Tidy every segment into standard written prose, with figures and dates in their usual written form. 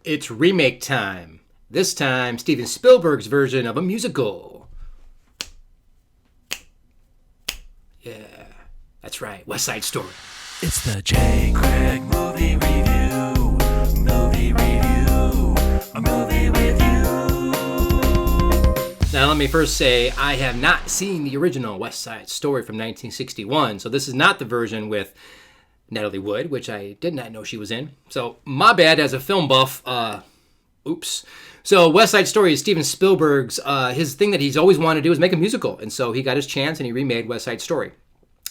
It's remake time. This time, Steven Spielberg's version of a musical. Yeah, that's right, West Side Story. It's the J. Craig Movie Review. Movie Review. A movie review. Now, let me first say, I have not seen the original West Side Story from 1961, so this is not the version with Natalie Wood, which I did not know she was in. So, my bad as a film buff. Oops. So, West Side Story is Steven Spielberg's, his thing that he's always wanted to do is make a musical. And so he got his chance and he remade West Side Story.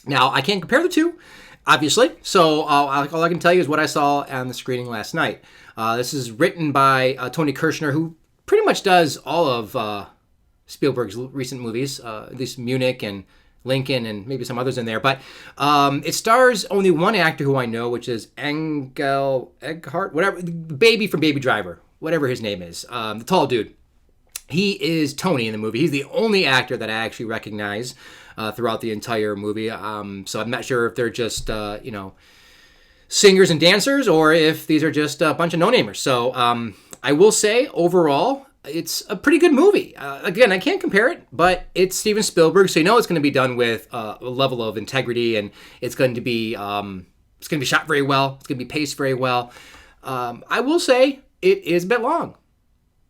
Now, I can't compare the two, obviously. So, all I can tell you is what I saw on the screening last night. This is written by Tony Kushner, who pretty much does all of Spielberg's recent movies, at least Munich and Lincoln and maybe some others in there. But it stars only one actor who I know, which is Elgort, whatever, the baby from Baby Driver, whatever his name is, the tall dude. He is Tony in the movie. He's the only actor that I actually recognize throughout the entire movie. So I'm not sure if they're just, singers and dancers or if these are just a bunch of no-namers. So I will say, overall, it's a pretty good movie. Again, I can't compare it, but it's Steven Spielberg, so you know it's going to be done with a level of integrity, and it's going to be shot very well. It's going to be paced very well. I will say it is a bit long.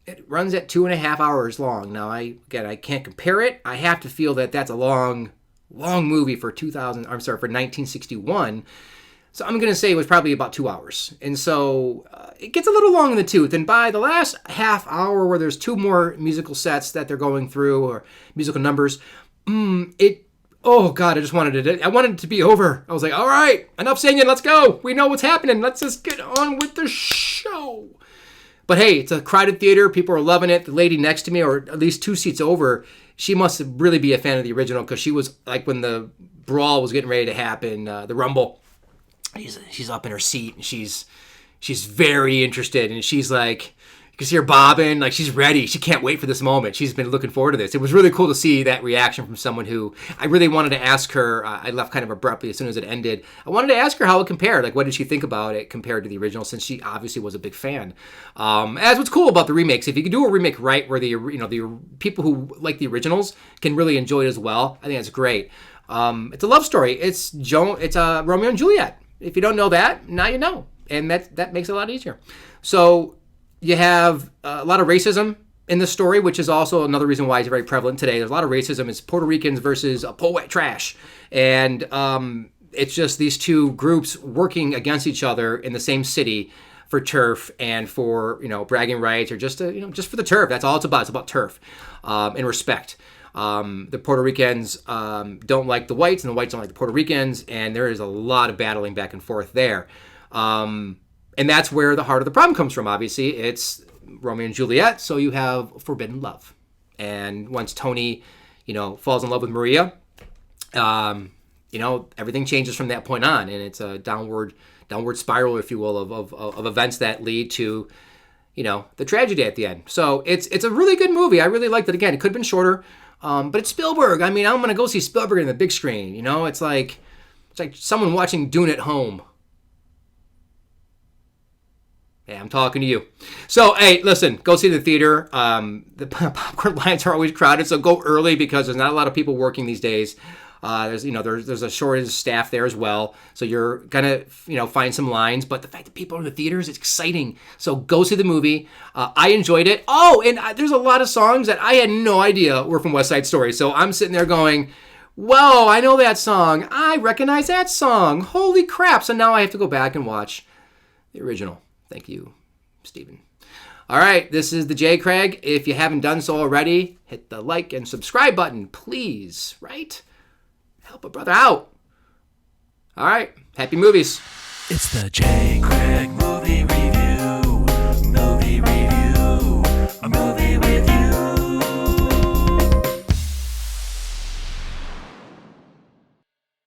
It runs at 2.5 hours long. Now, I can't compare it. I have to feel that that's a long movie for 1961. So I'm going to say it was probably about 2 hours. And so it gets a little long in the tooth. And by the last half hour where there's two more musical sets that they're going through or musical numbers, oh God, I wanted it to be over. I was like, all right, enough singing. Let's go. We know what's happening. Let's just get on with the show. But hey, it's a crowded theater. People are loving it. The lady next to me, or at least 2 seats over, she must really be a fan of the original because she was like when the brawl was getting ready to happen, the rumble. She's up in her seat and she's very interested, and she's like, you can see her bobbing, like she's ready. She can't wait for this moment. She's been looking forward to this. It was really cool to see that reaction from someone who I really wanted to ask her. I left kind of abruptly as soon as it ended. I wanted to ask her how it compared. Like, what did she think about it compared to the original, since she obviously was a big fan. As what's cool about the remakes, if you can do a remake right, where the people who like the originals can really enjoy it as well, I think that's great. It's a love story. It's Romeo and Juliet. If you don't know that, now you know. And that makes it a lot easier. So you have a lot of racism in the story, which is also another reason why it's very prevalent today. There's a lot of racism. It's Puerto Ricans versus poet trash. And it's just these two groups working against each other in the same city for turf and for, bragging rights, or just just for the turf. That's all it's about. It's about turf and respect. The Puerto Ricans don't like the whites, and the whites don't like the Puerto Ricans, and there is a lot of battling back and forth there. And that's where the heart of the problem comes from, obviously. It's Romeo and Juliet, so you have forbidden love. And once Tony, falls in love with Maria, everything changes from that point on, and it's a downward spiral, if you will, of events that lead to, the tragedy at the end. So it's a really good movie. I really liked it. Again, it could have been shorter. But it's Spielberg. I mean, I'm going to go see Spielberg in the big screen. It's like someone watching Dune at home. Yeah, I'm talking to you. So, hey, listen, go see the theater. The popcorn lines are always crowded, so go early because there's not a lot of people working these days. There's a shortage of staff there as well, so you're gonna find some lines. But the fact that people are in the theaters, it's exciting. So go see the movie. I enjoyed it. Oh, and there's a lot of songs that I had no idea were from West Side Story. So I'm sitting there going, "Whoa, I know that song. I recognize that song. Holy crap!" So now I have to go back and watch the original. Thank you, Steven. All right, this is the J. Craig. If you haven't done so already, hit the like and subscribe button, please. Right? Help a brother out. All right. Happy movies. It's the J. Craig Movie Review.